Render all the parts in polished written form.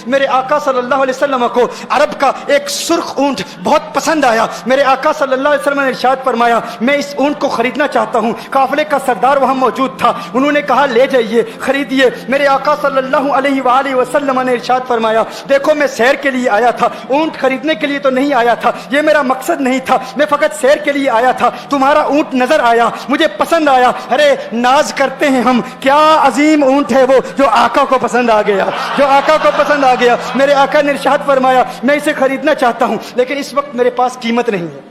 میرے آقا صلی اللہ علیہ وسلم کو عرب کا ایک سرخ اونٹ بہت پسند آیا. میرے آقا صلی اللہ علیہ وسلم نے ارشاد فرمایا میں اس اونٹ کو خریدنا چاہتا ہوں. قافلے کا سردار وہاں موجود تھا, انہوں نے کہا لے جائیے, خریدیے. میرے آقا صلی اللہ علیہ وآلہ وسلم نے ارشاد فرمایا دیکھو میں سیر کے لیے آیا تھا, اونٹ خریدنے کے لیے تو نہیں آیا تھا, یہ میرا مقصد نہیں تھا, میں فقط سیر کے لیے آیا تھا. تمہارا اونٹ نظر آیا, مجھے پسند آیا. ارے ناز کرتے ہیں ہم, کیا عظیم اونٹ ہے وہ جو آقا کو پسند آ گیا, جو آقا کو پسند آ گیا. میرے آقا نے ارشاد فرمایا میں اسے خریدنا چاہتا ہوں لیکن اس وقت میرے پاس قیمت نہیں ہے,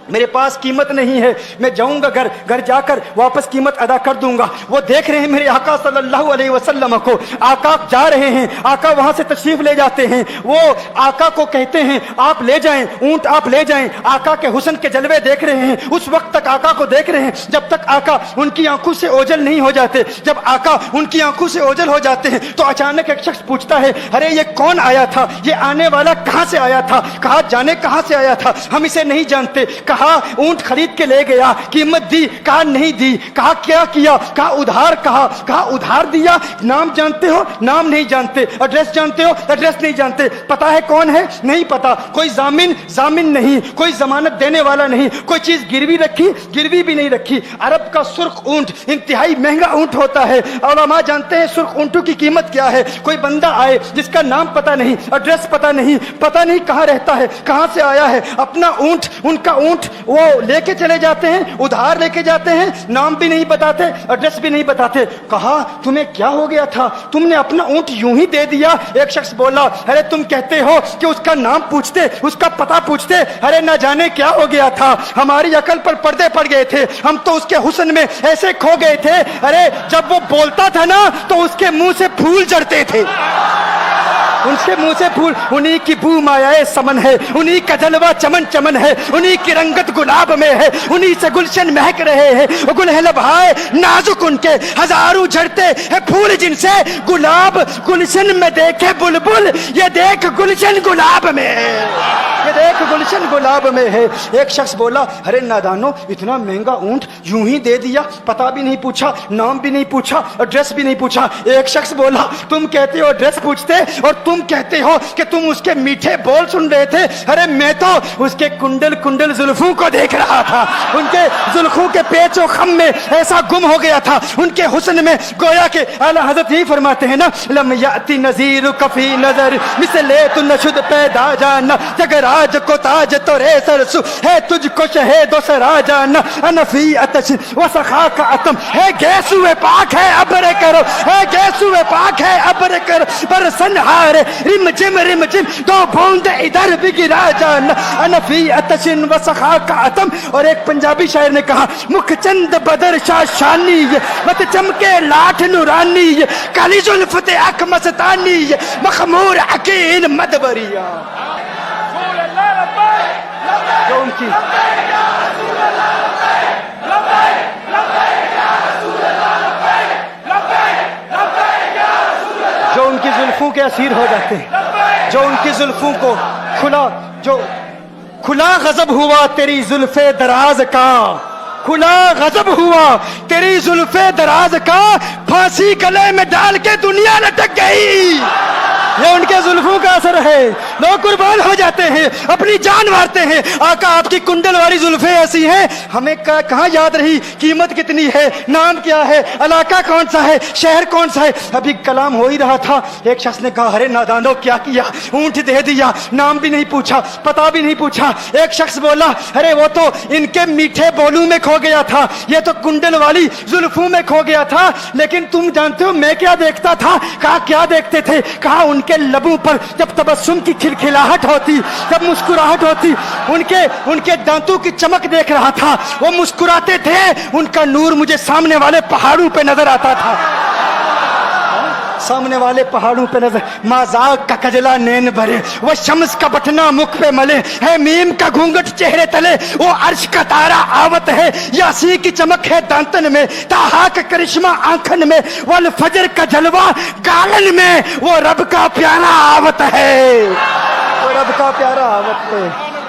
میرے پاس قیمت نہیں ہے, میں جاؤں گا گھر جا کر واپس قیمت ادا کر دوں گا. وہ دیکھ رہے ہیں میرے آقا صلی اللہ علیہ وسلم کو, آقا جا رہے ہیں, آقا وہاں سے تشریف لے جاتے ہیں. وہ آقا کو کہتے ہیں آپ لے جائیں, اونٹ آپ لے جائیں. آقا کے حسن کے جلوے دیکھ رہے ہیں, اس وقت تک آقا کو دیکھ رہے ہیں جب تک آقا ان کی آنکھوں سے اوجھل نہیں ہو جاتے. جب آقا ان کی آنکھوں سے اوجھل ہو جاتے ہیں تو اچانک ایک شخص پوچھتا ہے ارے یہ کون آیا تھا, یہ آنے والا کہاں سے آیا تھا, کہا جانے کہاں سے آیا تھا, ہم اسے نہیں جانتے. کہا اونٹ خرید کے لے گیا, قیمت دی, کہا نہیں دی. کہا کیا کیا, کہا ادھار, کہا ادھار دیا. نام جانتے ہو, نام نہیں جانتے. ایڈریس جانتے ہو, ایڈریس نہیں جانتے. پتا ہے کون ہے, نہیں پتا. کوئی ضامن نہیں, کوئی ضمانت دینے والا نہیں, کوئی چیز گروی رکھی, گروی بھی نہیں رکھی. عرب کا سرخ اونٹ انتہائی مہنگا اونٹ ہوتا ہے. علماء جانتے ہیں سرخ اونٹوں کی قیمت کیا ہے. کوئی بندہ آئے جس کا نام پتا نہیں, ایڈریس پتا نہیں کہاں رہتا ہے, کہاں سے آیا ہے, اپنا اونٹ, ان کا اونٹ وہ لے کے چلے جاتے ہیں, ادھار لے کے جاتے ہیں, نام بھی نہیں بتاتے, ایڈریس بھی نہیں بتاتے. کہا تمہیں کیا ہو گیا تھا, تم نے اپنا اونٹ یوں ہی دے دیا. ایک شخص بولا ارے تم کہتے ہو کہ اس کا نام پوچھتے, اس کا پتہ پوچھتے, ارے نہ جانے کیا ہو گیا تھا, ہماری عقل پر پردے پڑ گئے تھے, ہم تو اس کے حسن میں ایسے کھو گئے تھے. ارے جب وہ بولتا تھا نا تو اس کے منہ سے پھول جھڑتے تھے, ان کے منہ سے پھول. انہی کی بو مایائے سمن ہے, انہی کا جلوہ چمن چمن ہے, انہی کی رنگت گلاب میں ہے, انہی سے گلشن مہک رہے ہیں. گل ہے لبھائے نازک ان کے, ہزاروں جھڑتے ہیں پھول جن سے گلاب گلشن میں دیکھے بلبل, یہ دیکھ گلشن گلاب میں ہے, یہ دیکھ گلشن گلاب میں ہے. ایک شخص بولا ارے نادانو اتنا مہنگا اونٹ یوں ہی دے دیا, پتہ بھی نہیں پوچھا, نام بھی نہیں پوچھا, ایڈریس بھی نہیں پوچھا. ایک شخص بولا تم کہتے ہو ایڈریس پوچھتے اور تم کہتے ہو کہ تم اس کے میٹھے بول سن رہے تھے. ارے میں تو اس کے کنڈل زلفوں کو دیکھ رہا تھا, ان کے زلفوں کے پیچ و خم میں ایسا گم ہو گیا تھا, ان کے حسن میں. گویا کہ اعلیٰ حضرت ہی فرماتے ہیں نا لم یاتی نذیر کفی نظر مثل تو نشد پیدا جانا, جگر آج کو تاج تو رے سرسو ہے تجھ کو شہید و سرا جانا, انفی اتش و سخا کا اتم ہے گیسو پاک ہے ابر کرو, ہے گیسو پاک ہے ابر کرو, پر سنہار رم جم دو بوند ادھر بھی گرا جانا, انفی اتش و سخا کا اتم. اور ایک پنجابی شاعر نے کہا مکھ چند بدر شاہ شانی, مت چمکے لاٹھ نورانی, کالی زلفت اک مستانی, مخمور عقیل مدبریا. جو ان کی جو ان کی زلفوں کے اسیر ہو جاتے ہیں, جو ان کی زلفوں کو کھلا غضب ہوا تیری زلف دراز کا, کھلا غضب ہوا تیری زلف دراز کا, پھانسی گلے میں ڈال کے دنیا لٹک گئی. یہ ان کے زلفوں کا اثر ہے, لوگ قربان ہو جاتے ہیں, اپنی جان مارتے ہیں. آقا آپ کی کنڈل والی زلفیں ایسی ہیں ہمیں کہاں یاد رہی قیمت کتنی ہے, نام کیا ہے, علاقہ کون سا ہے, شہر کون سا ہے. ابھی کلام ہو ہی رہا تھا, ایک شخص نے کہا ارے نادانو کیا کیا, اونٹ دے دیا, نام بھی نہیں پوچھا, پتہ بھی نہیں پوچھا. ایک شخص بولا ارے وہ تو ان کے میٹھے بولوں میں کھو گیا تھا, یہ تو کنڈل والی زلفوں میں کھو گیا تھا. لیکن تم جانتے ہو میں کیا دیکھتا تھا, کہا کیا دیکھتے تھے, کہا ان کے لبوں پر جب تبسم کی کھلکھلاہٹ ہوتی, جب مسکراہٹ ہوتی, ان کے دانتوں کی چمک دیکھ رہا تھا, وہ مسکراتے تھے, ان کا نور مجھے سامنے والے پہاڑوں پہ نظر آتا تھا, سامنے والے پہاڑوں پہ نظر. مازاق کا کجلا نین بھرے, وہ شمس کا بٹنا مکھ پہ ملے, ہے میم کا گھونگٹ چہرے تلے, وہ عرش کا تارا آوت ہے, یاسی کی چمک ہے دانتن میں, تاہا کا کرشمہ آنکھن میں, والفجر کا جلوہ گالن میں, وہ رب کا پیارا آوت ہے, وہ رب کا پیارا آوت ہے.